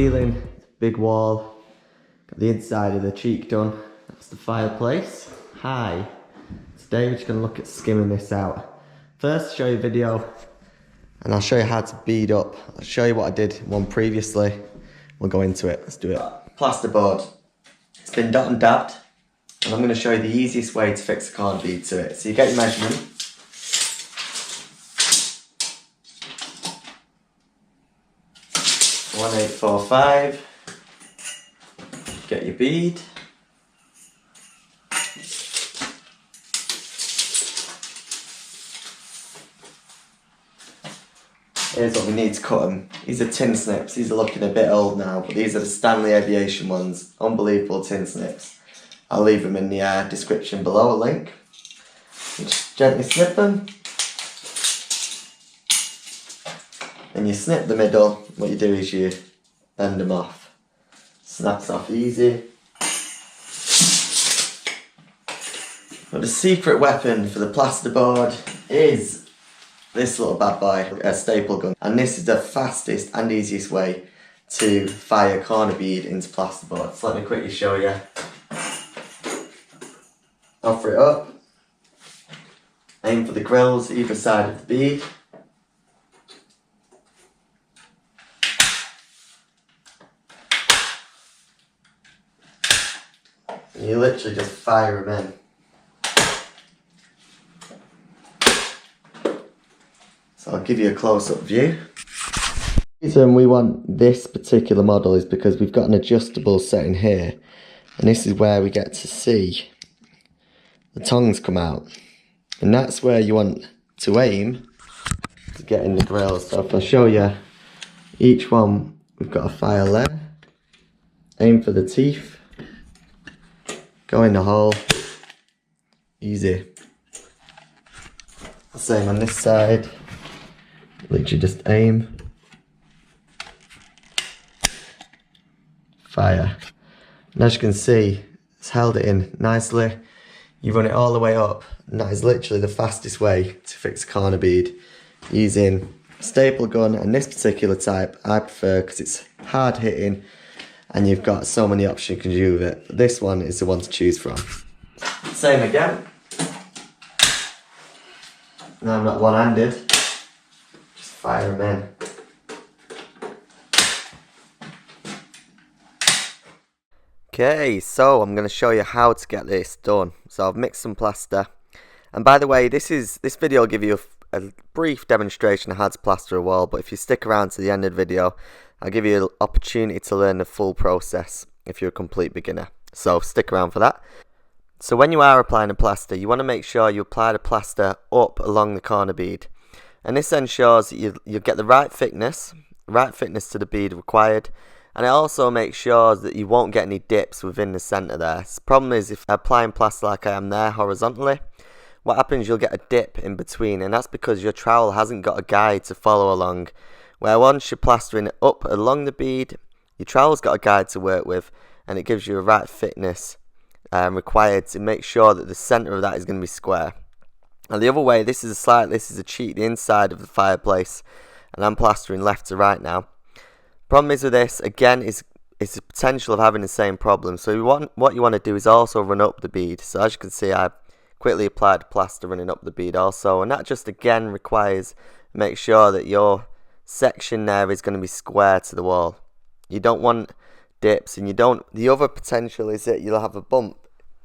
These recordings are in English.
ceiling, big wall, got the inside of the cheek done. That's the fireplace. Hi. Today we're just going to look at skimming this out. First, show you a video, and I'll show you how to bead up. I'll show you what I did one previously. We'll go into it. Let's do it. Plasterboard. It's been dot and dabbed, and I'm going to show you the easiest way to fix a corner bead to it. So you get your measurement. 1845. Get your bead. Here's what we need to cut them. These are tin snips. These are looking a bit old now, but these are the Stanley Aviation ones. Unbelievable tin snips. I'll leave them in the description below, a link. You just gently snip them. And you snip the middle. What you do is you bend them off. Snaps off easy. But the secret weapon for the plasterboard is this little bad boy, a staple gun. And this is the fastest and easiest way to fire corner bead into plasterboard. So let me quickly show you. Offer it up. Aim for the grills either side of the bead. And you literally just fire them in. So I'll give you a close-up view. The reason we want this particular model is because we've got an adjustable setting here, and this is where we get to see the tongs come out, and that's where you want to aim to get in the grill. So if I show you each one, we've got a file there, aim for the teeth, go in the hole, easy. Same on this side. Literally just aim, fire. And as you can see, it's held it in nicely. You run it all the way up, and that is literally the fastest way to fix a corner bead using a staple gun. And this particular type I prefer because it's hard hitting and you've got so many options you can do with it. But this one is the one to choose from. Same again. Now I'm not one-handed. Fire them in. Okay, so I'm going to show you how to get this done. So I've mixed some plaster, and by the way, this video will give you a brief demonstration of how to plaster a wall, but if you stick around to the end of the video, I'll give you an opportunity to learn the full process if you're a complete beginner. So stick around for that. So when you are applying a plaster, you want to make sure you apply the plaster up along the corner bead. And this ensures that you get the right thickness to the bead required, and it also makes sure that you won't get any dips within the centre there. The problem is if applying plaster like I am there horizontally, what happens, you'll get a dip in between, and that's because your trowel hasn't got a guide to follow along. Where once you're plastering it up along the bead, your trowel's got a guide to work with, and it gives you a right thickness required to make sure that the centre of that is going to be square. Now the other way, this is a cheat, the inside of the fireplace, and I'm plastering left to right now. Problem is with this, again, is the potential of having the same problem. So what you want to do is also run up the bead. So as you can see, I quickly applied plaster running up the bead also, and that just again requires make sure that your section there is going to be square to the wall. You don't want dips, and the other potential is that you'll have a bump.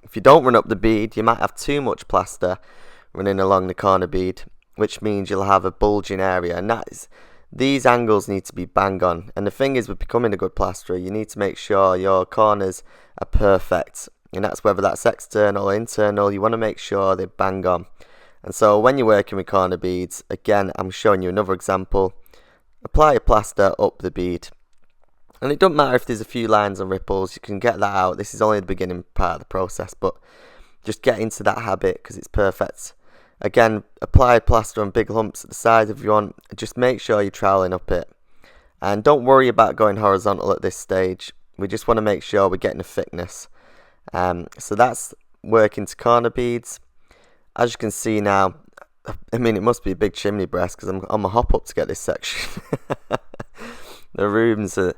If you don't run up the bead, you might have too much plaster running along the corner bead, which means you'll have a bulging area, and these angles need to be bang on. And the thing is, with becoming a good plasterer, you need to make sure your corners are perfect, and that's whether that's external or internal. You want to make sure they're bang on. And so when you're working with corner beads, again, I'm showing you another example. Apply a plaster up the bead, and it doesn't matter if there's a few lines and ripples, you can get that out. This is only the beginning part of the process, but just get into that habit because it's perfect. Again, apply plaster on big lumps at the sides if you want. Just make sure you're troweling up it. And don't worry about going horizontal at this stage. We just want to make sure we're getting a thickness. So that's working to corner beads. As you can see now, I mean, it must be a big chimney breast because I'm on my hop up to get this section. The rooms are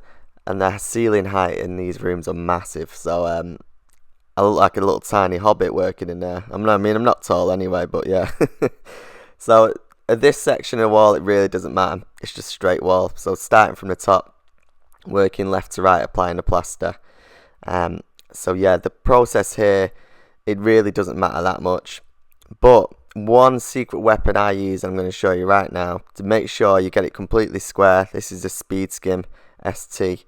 and the ceiling height in these rooms are massive. So I look like a little tiny hobbit working in there. I'm not tall anyway, but yeah. So at this section of the wall, it really doesn't matter. It's just straight wall. So starting from the top, working left to right, applying the plaster. So yeah, the process here, it really doesn't matter that much. But one secret weapon I use, I'm going to show you right now, to make sure you get it completely square. This is a Speed Skim ST.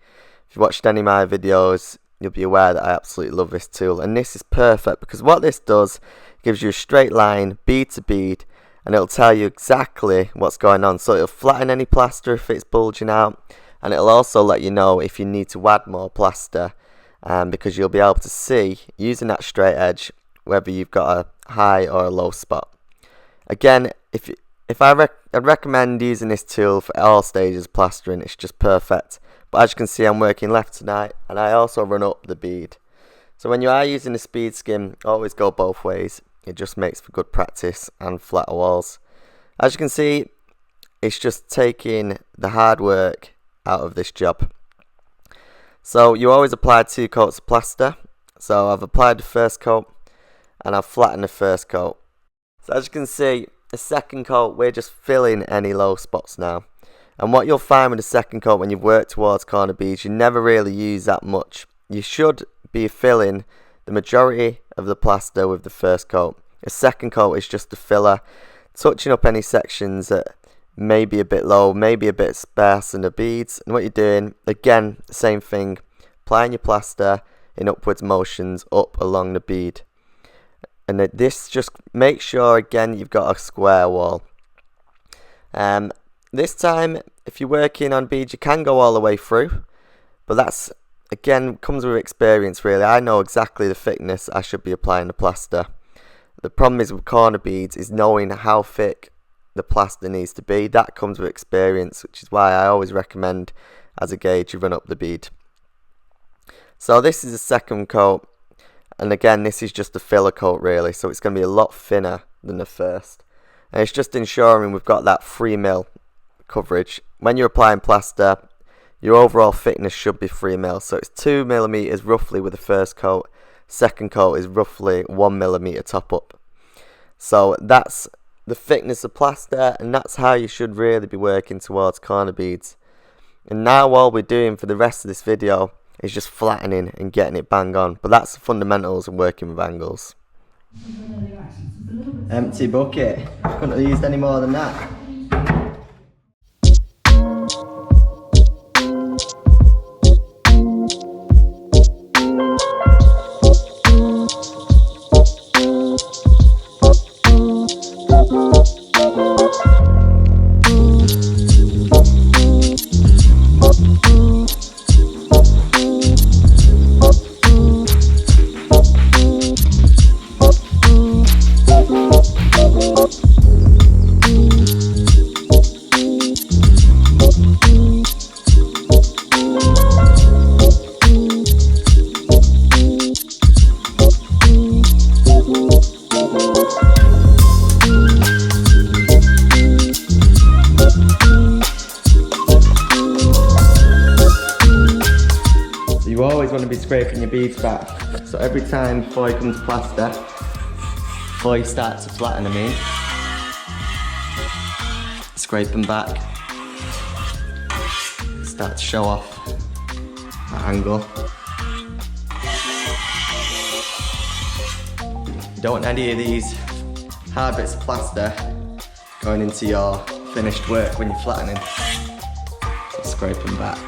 If you watched any of my videos, you'll be aware that I absolutely love this tool. And this is perfect because what this does, it gives you a straight line, bead to bead, and it'll tell you exactly what's going on. So it'll flatten any plaster if it's bulging out, and it'll also let you know if you need to add more plaster, because you'll be able to see, using that straight edge, whether you've got a high or a low spot. Again, I'd recommend using this tool for all stages of plastering. It's just perfect. But as you can see, I'm working left tonight, and I also run up the bead. So when you are using the Speed Skim, always go both ways. It just makes for good practice and flatter walls. As you can see, it's just taking the hard work out of this job. So you always apply 2 coats of plaster. So I've applied the first coat, and I've flattened the first coat. So as you can see, the second coat, we're just filling any low spots now. And what you'll find with the second coat when you've worked towards corner beads, you never really use that much. You should be filling the majority of the plaster with the first coat. The second coat is just a filler, touching up any sections that may be a bit low, maybe a bit sparse in the beads. And what you're doing, again, same thing, applying your plaster in upwards motions up along the bead. And this just makes sure, again, you've got a square wall. This time, if you're working on beads, you can go all the way through, but that's, again, comes with experience really. I know exactly the thickness I should be applying the plaster. The problem is with corner beads is knowing how thick the plaster needs to be. That comes with experience, which is why I always recommend, as a gauge, you run up the bead. So this is the second coat, and again, this is just a filler coat really, so it's going to be a lot thinner than the first. And it's just ensuring we've got that 3mm coverage. When you're applying plaster, your overall thickness should be 3mm, so it's 2mm roughly with the first coat. Second coat is roughly 1mm top up. So that's the thickness of plaster, and that's how you should really be working towards corner beads. And now all we're doing for the rest of this video is just flattening and getting it bang on. But that's the fundamentals of working with angles. Empty bucket. Couldn't have used any more than that. You always want to be scraping your beads back. So every time before you come to plaster, before you start to flatten them in, scrape them back, start to show off that angle. You don't want any of these hard bits of plaster going into your finished work when you're flattening. So scrape them back.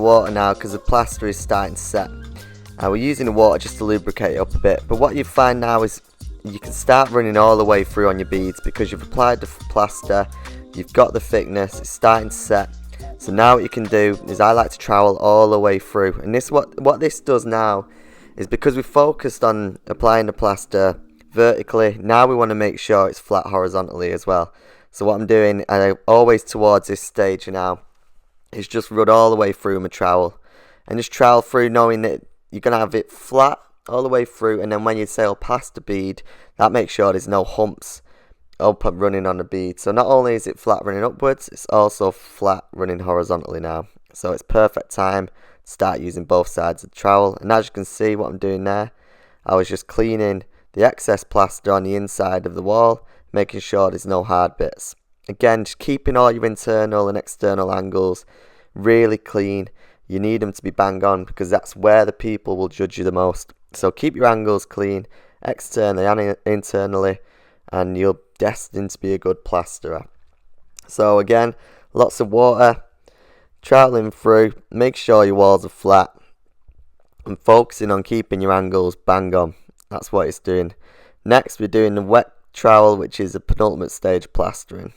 water now because the plaster is starting to set. We're using the water just to lubricate it up a bit, but what you find now is you can start running all the way through on your beads because you've applied the plaster, you've got the thickness, it's starting to set. So now what you can do is I like to trowel all the way through, and this what this does now is because we focused on applying the plaster vertically, now we want to make sure it's flat horizontally as well. So what I'm doing, always towards this stage now, is just run all the way through my trowel, and just trowel through knowing that you're going to have it flat all the way through, and then when you sail past the bead, that makes sure there's no humps up and running on the bead. So not only is it flat running upwards, it's also flat running horizontally now. So it's perfect time to start using both sides of the trowel. And as you can see what I'm doing there, I was just cleaning the excess plaster on the inside of the wall, making sure there's no hard bits. Again, just keeping all your internal and external angles really clean. You need them to be bang on because that's where the people will judge you the most. So keep your angles clean, externally and internally, and you're destined to be a good plasterer. So again, lots of water, troweling through, make sure your walls are flat, and focusing on keeping your angles bang on. That's what it's doing. Next, we're doing the wet trowel, which is the penultimate stage of plastering.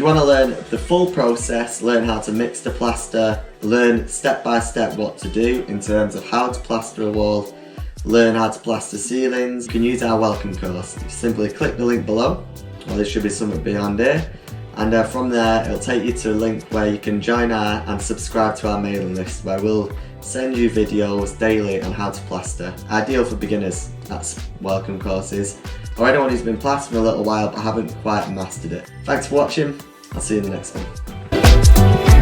you want to learn the full process, learn how to mix the plaster, learn step by step what to do in terms of how to plaster a wall, learn how to plaster ceilings, you can use our welcome course. You simply click the link below, or there should be something behind here, and from there it'll take you to a link where you can join and subscribe to our mailing list, where we'll send you videos daily on how to plaster. Ideal for beginners, that's welcome courses. or anyone who's been plastering a little while but haven't quite mastered it. Thanks for watching, I'll see you in the next one.